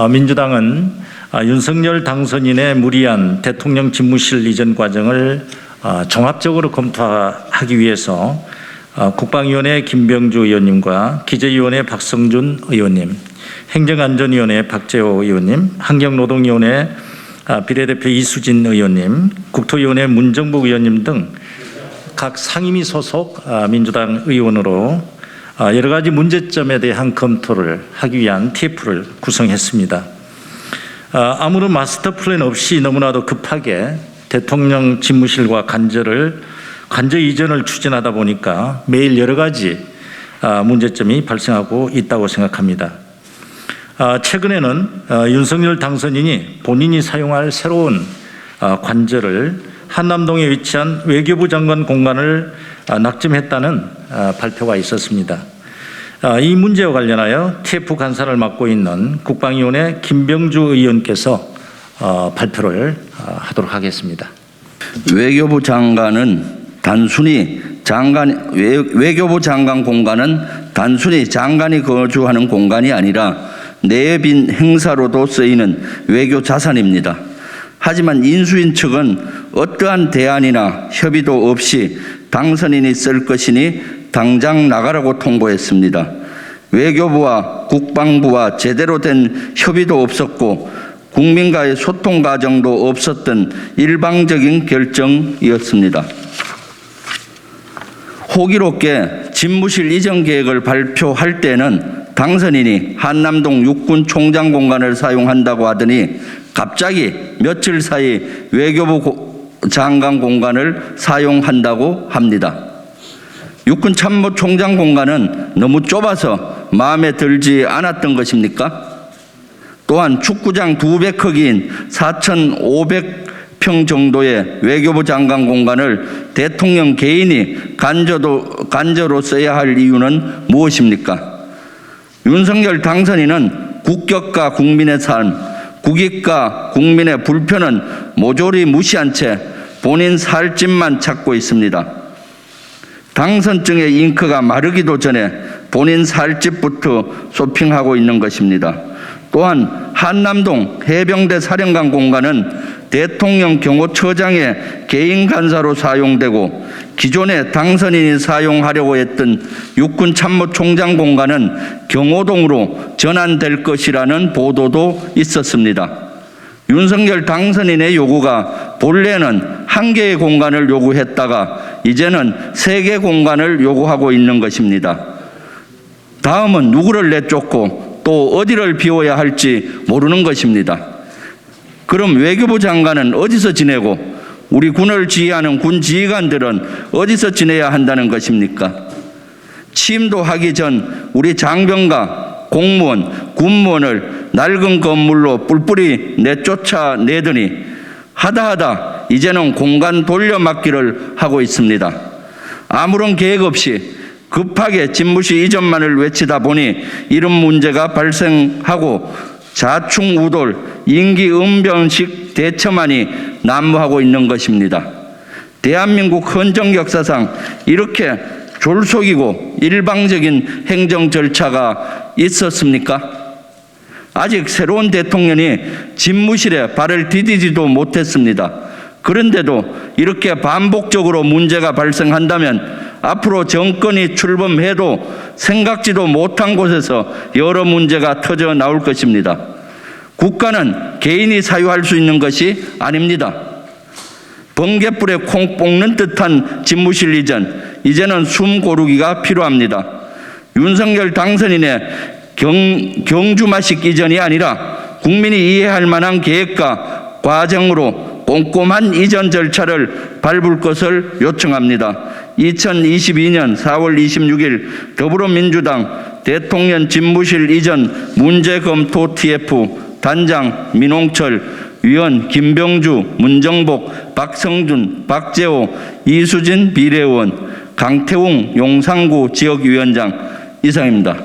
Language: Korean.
민주당은 윤석열 당선인의 무리한 대통령 집무실 이전 과정을 종합적으로 검토하기 위해서 국방위원회 김병주 의원님과 기재위원회 박성준 의원님, 행정안전위원회 박재호 의원님, 환경노동위원회 비례대표 이수진 의원님, 국토위원회 문정복 의원님 등 각 상임위 소속 민주당 의원으로 여러 가지 문제점에 대한 검토를 하기 위한 TF를 구성했습니다. 아무런 마스터 플랜 없이 너무나도 급하게 대통령 집무실과 관저 이전을 추진하다 보니까 매일 여러 가지 문제점이 발생하고 있다고 생각합니다. 최근에는 윤석열 당선인이 본인이 사용할 새로운 관저를 한남동에 위치한 외교부 장관 공간을 낙점했다는 발표가 있었습니다. 이 문제와 관련하여 TF 간사를 맡고 있는 국방위원회 김병주 의원께서 발표를 하도록 하겠습니다. 외교부 장관 공간은 단순히 장관이 거주하는 공간이 아니라 내빈 행사로도 쓰이는 외교 자산입니다. 하지만 인수인 측은 어떠한 대안이나 협의도 없이 당선인이 쓸 것이니 당장 나가라고 통보했습니다. 외교부와 국방부와 제대로 된 협의도 없었고 국민과의 소통 과정도 없었던 일방적인 결정이었습니다. 호기롭게 집무실 이전 계획을 발표할 때는 당선인이 한남동 육군 총장 공간을 사용한다고 하더니 갑자기 며칠 사이 외교부 장관 공간을 사용한다고 합니다. 육군 참모총장 공간은 너무 좁아서 마음에 들지 않았던 것입니까? 또한 축구장 2배 크기인 4,500평 정도의 외교부 장관 공간을 대통령 개인이 간저로 써야 할 이유는 무엇입니까? 윤석열 당선인은 국격과 국민의 삶, 국익과 국민의 불편은 모조리 무시한 채 본인 살집만 찾고 있습니다. 당선증의 잉크가 마르기도 전에 본인 살집부터 쇼핑하고 있는 것입니다. 또한 한남동 해병대 사령관 공간은 대통령 경호처장의 개인 간사로 사용되고 기존에 당선인이 사용하려고 했던 육군 참모총장 공간은 경호동으로 전환될 것이라는 보도도 있었습니다. 윤석열 당선인의 요구가 본래는 1개의 공간을 요구했다가 이제는 3개 공간을 요구하고 있는 것입니다. 다음은 누구를 내쫓고 또 어디를 비워야 할지 모르는 것입니다. 그럼 외교부 장관은 어디서 지내고 우리 군을 지휘하는 군 지휘관들은 어디서 지내야 한다는 것입니까? 취임도 하기 전 우리 장병과 공무원, 군무원을 낡은 건물로 뿔뿔이 내쫓아내더니 하다 이제는 공간 돌려막기를 하고 있습니다. 아무런 계획 없이 급하게 집무실 이전만을 외치다 보니 이런 문제가 발생하고 자충우돌, 임기응변식 대처만이 난무하고 있는 것입니다. 대한민국 헌정 역사상 이렇게 졸속이고 일방적인 행정 절차가 있었습니까? 아직 새로운 대통령이 집무실에 발을 디디지도 못했습니다. 그런데도 이렇게 반복적으로 문제가 발생한다면 앞으로 정권이 출범해도 생각지도 못한 곳에서 여러 문제가 터져 나올 것입니다. 국가는 개인이 사유할 수 있는 것이 아닙니다. 번갯불에 콩 볶는 듯한 집무실 이전, 이제는 숨 고르기가 필요합니다. 윤석열 당선인의 경주마식 이전이 아니라 국민이 이해할 만한 계획과 과정으로 꼼꼼한 이전 절차를 밟을 것을 요청합니다. 2022년 4월 26일 더불어민주당 대통령 집무실 이전 문제검토 TF 단장 민홍철, 위원 김병주, 문정복, 박성준, 박재호, 이수진 비례의원, 강태웅 용산구 지역위원장 이상입니다.